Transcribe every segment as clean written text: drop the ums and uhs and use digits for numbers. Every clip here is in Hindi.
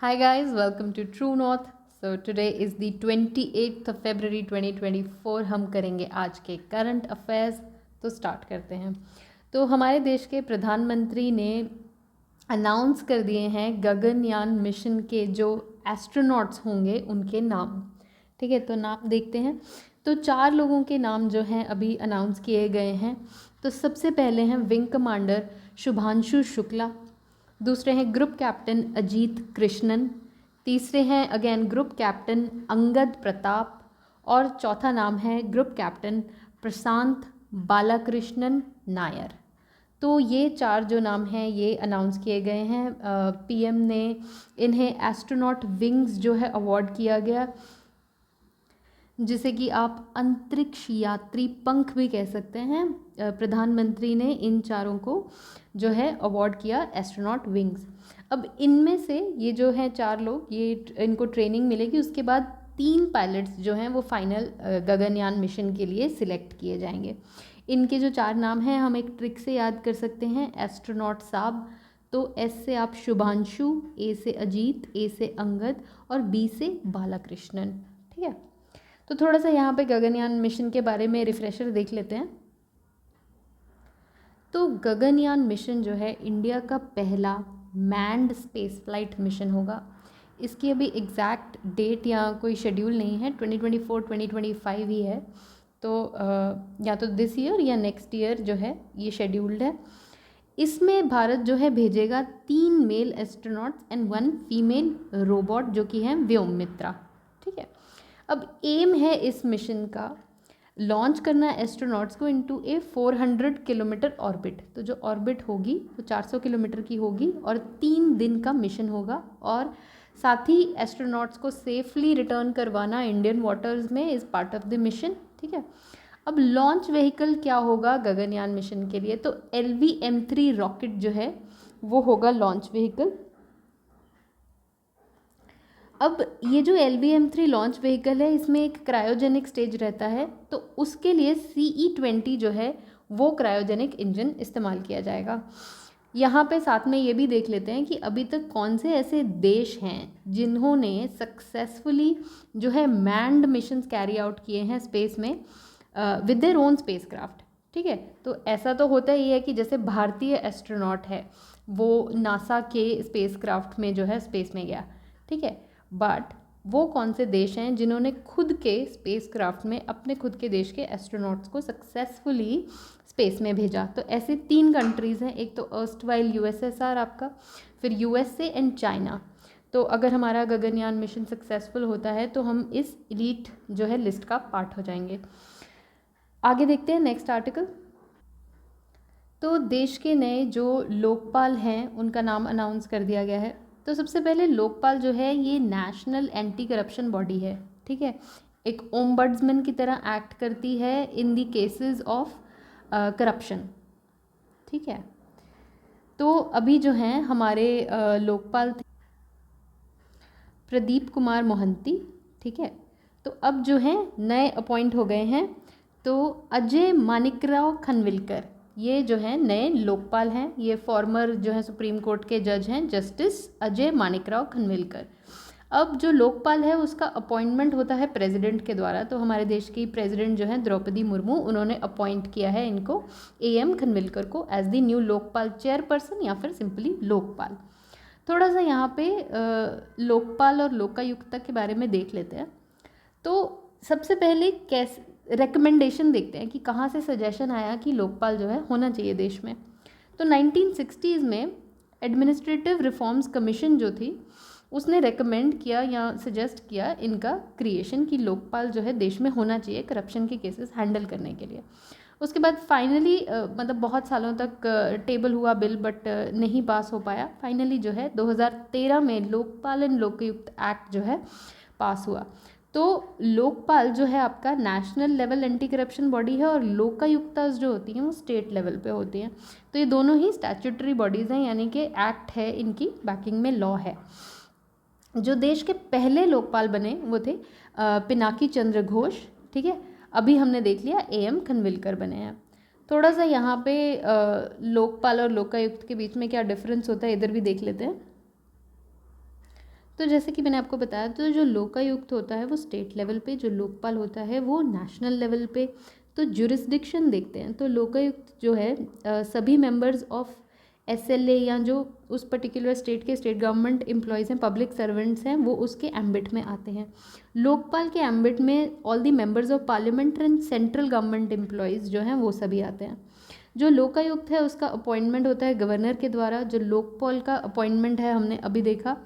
Hi guys, welcome to True North. So today is the 28th of February 2024. हम करेंगे आज के करंट अफेयर्स। तो स्टार्ट करते हैं। तो हमारे देश के प्रधानमंत्री ने अनाउंस कर दिए हैं गगनयान मिशन के जो एस्ट्रोनॉट्स होंगे उनके नाम। ठीक है, तो नाम देखते हैं। तो 4 लोगों के नाम जो हैं अभी अनाउंस किए गए हैं। तो सबसे पहले हैं विंग कमांडर शुभांशु शुक्ला, दूसरे हैं ग्रुप कैप्टन अजीत कृष्णन, तीसरे हैं again group captain Angad Pratap और चौथा नाम है ग्रुप कैप्टन प्रशांत बालाकृष्णन नायर। तो ये 4 जो नाम हैं ये अनाउंस किए गए हैं। पीएम ने इन्हें एस्ट्रोनॉट विंग्स जो है अवार्ड किया गया, जिसे कि आप अंतरिक्ष यात्री पंख भी कह सकते हैं। प्रधानमंत्री ने इन चारों को जो है अवार्ड किया एस्ट्रोनॉट विंग्स। अब इनमें से ये जो हैं 4 लोग, ये इनको ट्रेनिंग मिलेगी, उसके बाद 3 पायलट्स जो हैं वो फाइनल गगनयान मिशन के लिए सिलेक्ट किए जाएंगे। इनके जो 4 नाम हैं हम एक ट्रिक से याद कर सकते हैं। एस्ट्रोनॉट साब, तो एस से आप शुभांशु, ए से अजीत, ए से अंगद और बी से बालाकृष्णन। ठीक है, तो थोड़ा सा यहाँ पे गगनयान मिशन के बारे में रिफ्रेशर देख लेते हैं। तो गगनयान मिशन जो है इंडिया का पहला मैन्ड स्पेस फ्लाइट मिशन होगा। इसकी अभी एग्जैक्ट डेट या कोई शेड्यूल नहीं है, 2024-2025 ही है। तो या तो दिस ईयर या नेक्स्ट ईयर जो है ये शेड्यूल्ड है। इसमें भारत जो है भेजेगा 3 male astronauts and 1 female robot जो कि हैं व्योममित्रा। ठीक है, अब एम है इस मिशन का लॉन्च करना एस्ट्रोनॉट्स को इनटू ए 400 किलोमीटर ऑर्बिट। तो जो ऑर्बिट होगी वो 400 किलोमीटर की होगी और 3 दिन का मिशन होगा, और साथ ही एस्ट्रोनॉट्स को सेफली रिटर्न करवाना इंडियन वाटर्स में is part of the mission. ठीक है, अब लॉन्च व्हीकल क्या होगा गगनयान मिशन के लिए? तो LV-M3 रॉकेट जो है वो होगा लॉन्च व्हीकल। अब ये जो LV-M3 लॉन्च व्हीकल है इसमें एक क्रायोजेनिक स्टेज रहता है, तो उसके लिए CE-20 जो है वो क्रायोजेनिक इंजन इस्तेमाल किया जाएगा। यहाँ पे साथ में ये भी देख लेते हैं कि अभी तक कौन से ऐसे देश हैं जिन्होंने सक्सेसफुली जो है मैन्ड मिशंस कैरी आउट किए हैं स्पेस में विद देयर ओन स्पेसक्राफ्ट। ठीक है, तो ऐसा तो होता ही है कि जैसे भारतीय एस्ट्रोनॉट है वो नासा के स्पेसक्राफ्ट में जो है स्पेस में गया। ठीक है, बट वो कौन से देश हैं जिन्होंने खुद के स्पेसक्राफ्ट में अपने खुद के देश के एस्ट्रोनॉट्स को सक्सेसफुली स्पेस में भेजा? तो ऐसे 3 कंट्रीज़ हैं, एक तो अर्स्टवाइल USSR आपका, फिर USA एंड चाइना। तो अगर हमारा गगनयान मिशन सक्सेसफुल होता है तो हम इस एलीट जो है लिस्ट का पार्ट हो जाएंगे। आगे देखते हैं नेक्स्ट आर्टिकल। तो देश के नए जो लोकपाल हैं उनका नाम अनाउंस कर दिया गया है। तो सबसे पहले लोकपाल जो है ये नेशनल एंटी करप्शन बॉडी है। ठीक है, एक ओम्बड्समैन की तरह एक्ट करती है इन दी केसेस ऑफ करप्शन। ठीक है, तो अभी जो हैं हमारे लोकपाल थे प्रदीप कुमार मोहंती। ठीक है, तो अब जो हैं नए अपॉइंट हो गए हैं, तो अजय मानिकराव खनविलकर ये जो हैं नए लोकपाल हैं। ये फॉर्मर जो है सुप्रीम कोर्ट के जज हैं जस्टिस अजय मानिकराव खनविलकर। अब जो लोकपाल है उसका अपॉइंटमेंट होता है प्रेसिडेंट के द्वारा। तो हमारे देश की प्रेसिडेंट जो है द्रौपदी मुर्मू, उन्होंने अपॉइंट किया है इनको AM खनविलकर को as the new Lokpal chairperson या फिर सिंपली लोकपाल। थोड़ा सा यहाँ पे लोकपाल और लोकायुक्ता के बारे में देख लेते हैं। तो सबसे पहले कैसे रिकमेंडेशन देखते हैं कि कहाँ से सजेशन आया कि लोकपाल जो है होना चाहिए देश में। तो 1960s में एडमिनिस्ट्रेटिव रिफॉर्म्स कमीशन जो थी उसने रेकमेंड किया या सजेस्ट किया इनका क्रिएशन कि लोकपाल जो है देश में होना चाहिए करप्शन के केसेस हैंडल करने के लिए। उसके बाद फाइनली मतलब बहुत सालों तक टेबल हुआ बिल, बट नहीं पास हो पाया। फाइनली जो है 2013 में लोकपाल एंड लोकायुक्त एक्ट जो है पास हुआ। तो लोकपाल जो है आपका national level anti corruption body है और लोकायुक्ता जो होती हैं वो स्टेट लेवल पे होती हैं। तो ये दोनों ही स्टैट्यूटरी बॉडीज़ हैं, यानी कि एक्ट है, इनकी बैकिंग में लॉ है। जो देश के पहले लोकपाल बने वो थे पिनाकी चंद्र घोष। ठीक है, अभी हमने देख लिया AM खनविलकर बने हैं। थोड़ा सा यहाँ पे लोकपाल और लोकायुक्त के बीच में क्या डिफरेंस होता है इधर भी देख लेते हैं। तो जैसे कि मैंने आपको बताया, तो जो लोकायुक्त होता है वो स्टेट लेवल पे, जो लोकपाल होता है वो नेशनल लेवल पे। तो जुरिस्डिक्शन देखते हैं, तो लोकायुक्त जो है सभी मेंबर्स ऑफ एसएलए या जो उस पर्टिकुलर स्टेट के स्टेट गवर्नमेंट एम्प्लॉयज़ हैं, पब्लिक सर्वेंट्स हैं, वो उसके एम्बिट में आते हैं। लोकपाल के एम्बिट में all the members of parliament and central government employees जो हैं वो सभी आते हैं। जो लोकायुक्त है उसका अपॉइंटमेंट होता है गवर्नर के द्वारा। जो लोकपाल का अपॉइंटमेंट है हमने अभी देखा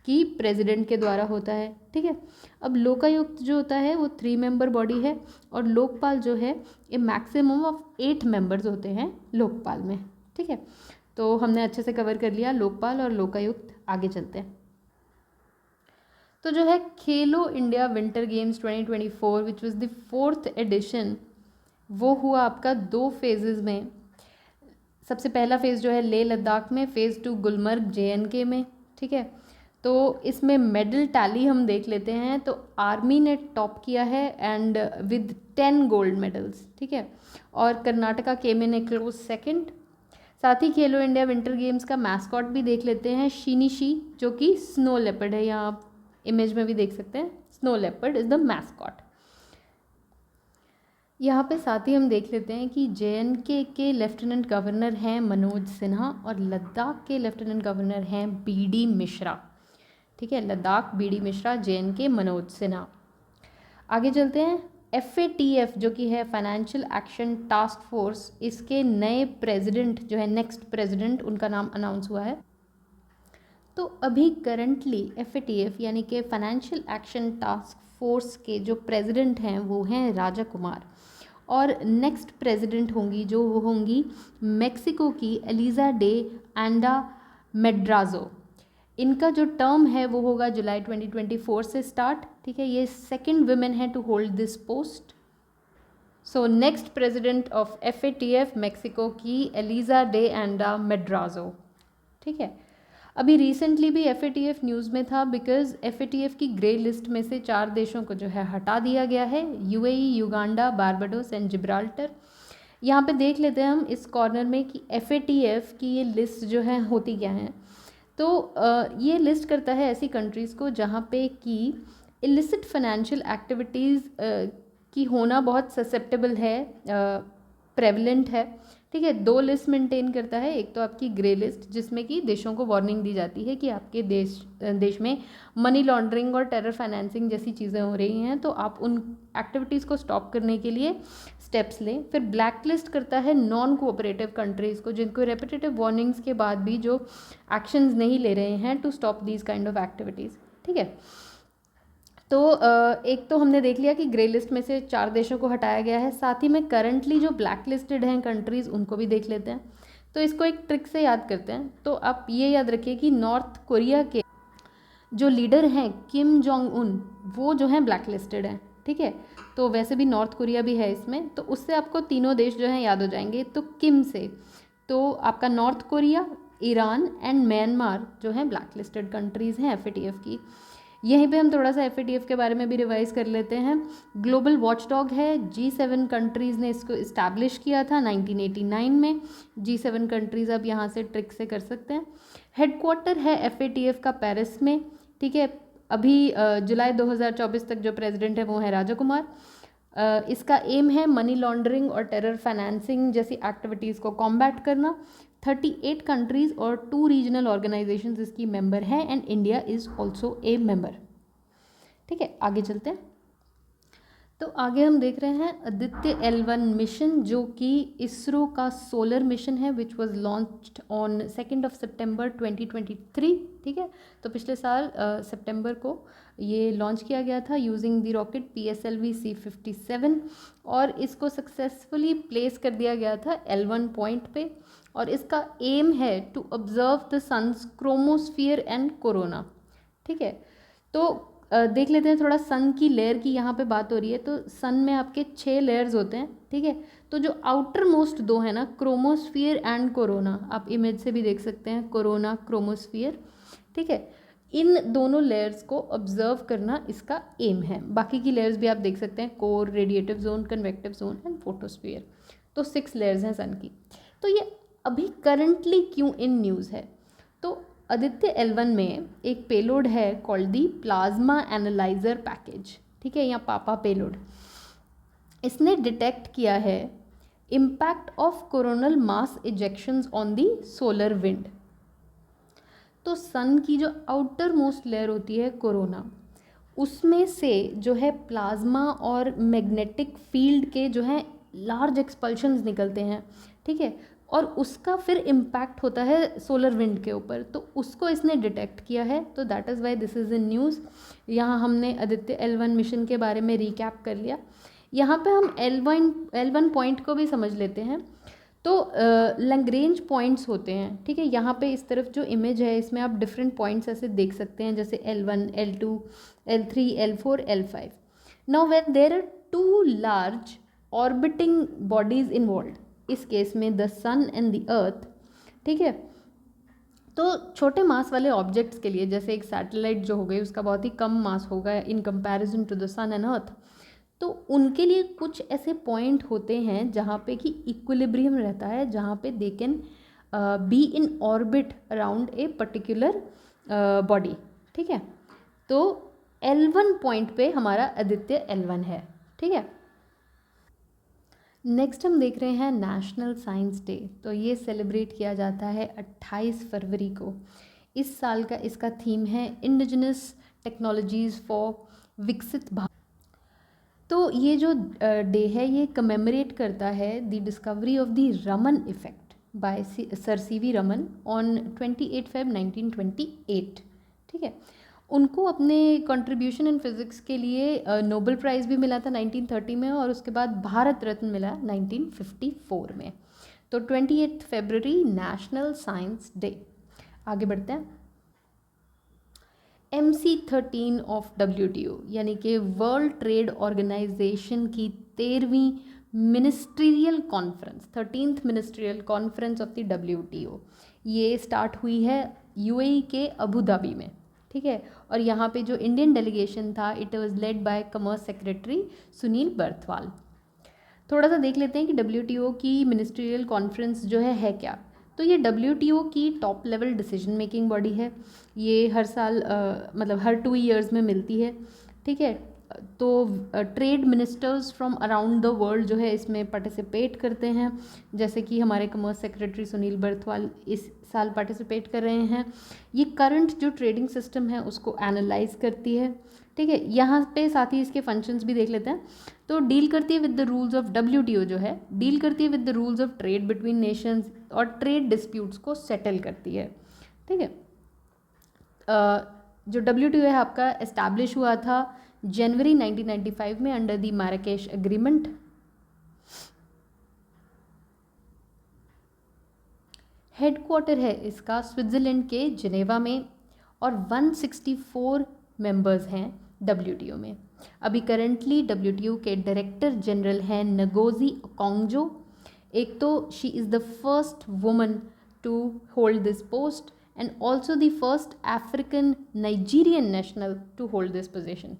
कि प्रेसिडेंट के द्वारा होता है, ठीक है। अब लोकायुक्त जो होता है वो 3 मेंबर बॉडी है, और लोकपाल जो है ये मैक्सिमम ऑफ 8 मेंबर्स होते हैं लोकपाल में, ठीक है। तो हमने अच्छे से कवर कर लिया लोकपाल और लोकायुक्त। आगे चलते हैं। तो जो है Khelo India winter games 2024 which was the 4th edition, वो हुआ आपका 2 फेजेज़ में। सबसे पहला फ़ेज़ जो है लेह लद्दाख में, फ़ेज़ 2 गुलमर्ग JNK में, ठीक है। तो इसमें मेडल टैली हम देख लेते हैं। तो आर्मी ने टॉप किया है एंड विद 10 गोल्ड मेडल्स, ठीक है। और कर्नाटका केम इन ए क्लोज सेकंड। साथ ही खेलो इंडिया विंटर गेम्स का मैस्कॉट भी देख लेते हैं, शिनीशी, जो कि स्नो लेपर्ड है। यहाँ आप इमेज में भी देख सकते हैं, snow leopard is the mascot. यहाँ पे साथ ही हम देख लेते हैं कि JNK के लेफ्टिनेंट गवर्नर हैं मनोज सिन्हा, और लद्दाख के लेफ्टिनेंट गवर्नर हैं BD मिश्रा, ठीक है। Ladakh BD Mishra, JNK Manoj Sinha. आगे चलते हैं। FATF जो कि है फाइनेंशियल एक्शन टास्क फोर्स, इसके नए प्रेसिडेंट जो है, नेक्स्ट प्रेसिडेंट, उनका नाम अनाउंस हुआ है। तो अभी करंटली FATF यानी कि फाइनेंशियल एक्शन टास्क फोर्स के जो प्रेसिडेंट हैं वो हैं राजा कुमार, और नेक्स्ट प्रेसिडेंट होंगी जो वो होंगी मेक्सिको की एलिजा डे एंडा मेड्राजो। इनका जो टर्म है वो होगा जुलाई 2024 से स्टार्ट, ठीक है। ये सेकंड वुमेन है to hold this post. So next president of FATF Mexico की एलिजा डे एंडा मेड्राजो, ठीक है। अभी रिसेंटली भी FATF न्यूज़ में था, बिकॉज FATF की ग्रे लिस्ट में से 4 देशों को जो है हटा दिया गया है, UAE, Uganda, Barbados and Gibraltar. यहाँ पे देख लेते हैं हम इस कॉर्नर में कि FATF की ये लिस्ट जो है होती क्या है। तो ये लिस्ट करता है ऐसी कंट्रीज़ को जहाँ पे कि इलिसिट फाइनेंशियल एक्टिविटीज़ की होना बहुत ससेप्टेबल है, प्रेवलेंट है, ठीक है। 2 लिस्ट मेंटेन करता है। एक तो आपकी ग्रे लिस्ट, जिसमें कि देशों को वार्निंग दी जाती है कि आपके देश में मनी लॉन्ड्रिंग और टेरर फाइनेंसिंग जैसी चीज़ें हो रही हैं, तो आप उन एक्टिविटीज़ को स्टॉप करने के लिए स्टेप्स लें। फिर ब्लैक लिस्ट करता है नॉन कोऑपरेटिव कंट्रीज़ को, जिनको रेपिटेटिव वार्निंग्स के बाद भी जो एक्शंस नहीं ले रहे हैं to stop these kind of activities, ठीक है। तो एक तो हमने देख लिया कि ग्रे लिस्ट में से 4 देशों को हटाया गया है। साथ ही में करंटली जो ब्लैक लिस्टेड हैं कंट्रीज़, उनको भी देख लेते हैं। तो इसको एक ट्रिक से याद करते हैं। तो आप ये याद रखिए कि नॉर्थ कोरिया के जो लीडर हैं किम जोंग उन, वो जो हैं ब्लैक लिस्टेड हैं, ठीक है। तो वैसे भी नॉर्थ कोरिया भी है इसमें, तो उससे आपको तीनों देश जो हैं याद हो जाएंगे। तो किम से तो आपका north Korea, Iran and Myanmar जो हैं ब्लैक लिस्टेड कंट्रीज़ हैं FATF की। यहीं पे हम थोड़ा सा FATF के बारे में भी रिवाइज कर लेते हैं। ग्लोबल वॉचडॉग है, G7 कंट्रीज़ ने इसको इस्टेब्लिश किया था 1989 में। G7 कंट्रीज़ अब यहाँ से ट्रिक से कर सकते हैं। हेडक्वार्टर है FATF का पेरिस में, ठीक है। अभी जुलाई 2024 तक जो प्रेसिडेंट है वो है राजा कुमार। इसका एम है मनी लॉन्ड्रिंग और टेरर फाइनेंसिंग जैसी एक्टिविटीज़ को कॉम्बैट करना। 38 कंट्रीज़ और 2 रीजनल ऑर्गेनाइजेशंस इसकी मेंबर हैं, and India is also a member, ठीक है। आगे चलते हैं। तो आगे हम देख रहे हैं आदित्य L1 मिशन, जो कि इसरो का सोलर मिशन है, विच वॉज लॉन्च्ड ऑन 2 सितंबर 2023, ठीक है। तो पिछले साल सितंबर को ये लॉन्च किया गया था using the rocket PSLV C57, और इसको सक्सेसफुली प्लेस कर दिया गया था L1 पॉइंट पे। और इसका एम है to observe the sun's chromosphere and corona, ठीक है। तो देख लेते हैं थोड़ा सन की लेयर की यहाँ पे बात हो रही है। तो सन में आपके 6 लेयर्स होते हैं, ठीक है। तो जो आउटर मोस्ट 2 है ना, क्रोमोस्फियर एंड कोरोना, आप इमेज से भी देख सकते हैं, कोरोना, क्रोमोस्फियर, ठीक है। इन दोनों लेयर्स को ऑब्जर्व करना इसका एम है। बाकी की लेयर्स भी आप देख सकते हैं, core, radiative zone, convective zone and photosphere. तो 6 लेयर्स हैं सन की। तो ये अभी करंटली क्यों इन न्यूज़ है? तो आदित्य L1 में एक पेलोड है called the plasma analyser package, ठीक है, या पापा पेलोड। इसने डिटेक्ट किया है impact of coronal mass इजेक्शंस on the solar wind. तो सन की जो आउटर मोस्ट लेयर होती है कोरोना, उसमें से जो है प्लाज्मा और मैग्नेटिक फील्ड के जो है लार्ज एक्सपल्शंस निकलते हैं, ठीक है, और उसका फिर इम्पैक्ट होता है सोलर विंड के ऊपर। तो उसको इसने डिटेक्ट किया है, तो that is why this is in news. यहाँ हमने आदित्य L1 मिशन के बारे में रिकैप कर लिया। यहाँ पे हम L1 पॉइंट को भी समझ लेते हैं। तो लैग्रेंज पॉइंट्स होते हैं, ठीक है। यहाँ पे इस तरफ जो इमेज है इसमें आप डिफरेंट पॉइंट्स ऐसे देख सकते हैं, जैसे L1, L2, L3, L4, L5। Now when there are two large orbiting bodies involve, इस केस में the sun and the earth, ठीक है, तो छोटे मास वाले ऑब्जेक्ट्स के लिए, जैसे एक सैटेलाइट जो हो गई उसका बहुत ही कम मास होगा in comparison to the sun and earth, तो उनके लिए कुछ ऐसे पॉइंट होते हैं जहाँ पे कि इक्विलिब्रियम रहता है, जहाँ पे they can be in orbit around a particular body, ठीक है। तो L1 पॉइंट पे हमारा आदित्य L1 है, ठीक है। नेक्स्ट हम देख रहे हैं नेशनल साइंस डे। तो ये सेलिब्रेट किया जाता है 28 फरवरी को। इस साल का इसका थीम है इंडिजिनस टेक्नोलॉजीज़ फॉर विकसित भारत। तो ये जो डे है ये कमेमोरेट करता है the discovery of the Raman effect bye sir CV Raman on 28 Feb 1928, ठीक है। उनको अपने कंट्रीब्यूशन इन फिज़िक्स के लिए नोबेल प्राइज़ भी मिला था 1930 में, और उसके बाद भारत रत्न मिला 1954 में। तो 28 फरवरी नेशनल साइंस डे। आगे बढ़ते हैं। MC13 ऑफ WTO यानी कि वर्ल्ड ट्रेड ऑर्गेनाइजेशन की 13वीं ministerial conference, 13th ministerial conference of the WTO, ये स्टार्ट हुई है UAE के अबू धाबी में, ठीक है। और यहाँ पे जो इंडियन डेलीगेशन था, it was led by commerce secretary Sunil Barthwal. थोड़ा सा देख लेते हैं कि WTO की मिनिस्ट्रियल कॉन्फ्रेंस जो है क्या। तो ये WTO की top level decision making body है। ये हर साल मतलब हर 2 ईयर्स में मिलती है, ठीक है। तो trade ministers from around the world जो है इसमें पार्टिसिपेट करते हैं, जैसे कि हमारे कमर्स सेक्रेटरी सुनील बर्थवाल इस साल पार्टिसिपेट कर रहे हैं। ये करंट जो ट्रेडिंग सिस्टम है उसको एनालाइज करती है, ठीक है। यहाँ पे साथ ही इसके फंक्शंस भी देख लेते हैं। तो डील करती है with the rules of WTO, जो है डील करती है with the rules of trade between Nations और ट्रेड डिस्प्यूट्स को सेटल करती है, ठीक है। जो WTO है आपका एस्टैब्लिश हुआ था जनवरी 1995 में अंडर द मैराकेश एग्रीमेंट। हेडक्वार्टर है इसका स्विट्ज़रलैंड के जिनेवा में, और 164 मेंबर्स हैं WTO में। अभी करंटली WTO के डायरेक्टर जनरल हैं नगोजी ओकोंजो। एक तो she is the first woman to hold this post and also the first African Nigerian national to hold this position,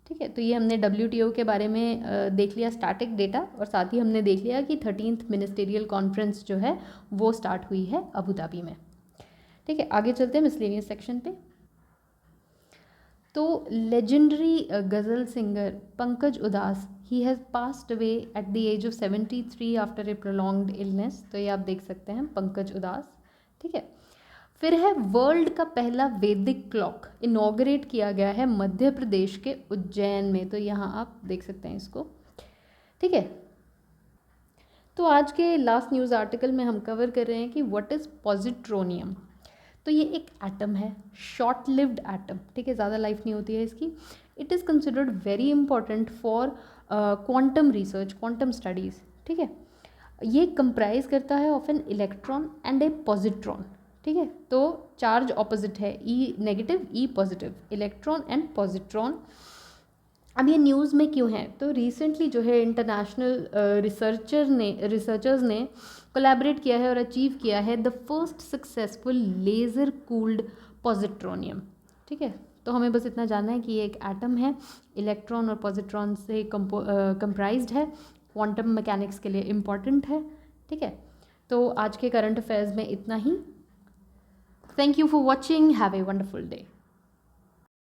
ठीक है। तो ये हमने WTO के बारे में देख लिया स्टैटिक डेटा, और साथ ही हमने देख लिया कि 13th मिनिस्टीरियल कॉन्फ्रेंस जो है वो स्टार्ट हुई है अबू धाबी में, ठीक है। आगे चलते हैं मिसलेनियस सेक्शन पे। तो legendary ghazal singer Pankaj Udhas, he has passed away at the age of 73 after a prolonged illness. तो ये आप देख सकते हैं पंकज उदास, ठीक है। फिर है वर्ल्ड का पहला वैदिक क्लॉक इनॉग्रेट किया गया है मध्य प्रदेश के उज्जैन में। तो यहाँ आप देख सकते हैं इसको, ठीक है। तो आज के लास्ट न्यूज़ आर्टिकल में हम कवर कर रहे हैं कि व्हाट इज़ पॉजिट्रोनियम। तो ये एक एटम है, शॉर्ट लिव्ड एटम, ठीक है, ज़्यादा लाइफ नहीं होती है इसकी। It is considered very important for quantum research, quantum studies, ठीक है। ये कंप्राइज करता है of an electron and A positron, ठीक है। तो चार्ज ऑपोजिट है, E negative E positive, electron and positron. अब ये न्यूज़ में क्यों है, तो रिसेंटली जो है इंटरनेशनल रिसर्चर्स ने कोलैबोरेट किया है और अचीव किया है the first successful laser cooled positronium, ठीक है। तो हमें बस इतना जानना है कि ये एक एटम है, इलेक्ट्रॉन और पॉजिट्रॉन से कंप्राइज्ड है, क्वांटम मैकेनिक्स के लिए इम्पॉर्टेंट है, ठीक है। तो आज के करंट अफेयर्स में इतना ही। Thank you for watching, have a wonderful day.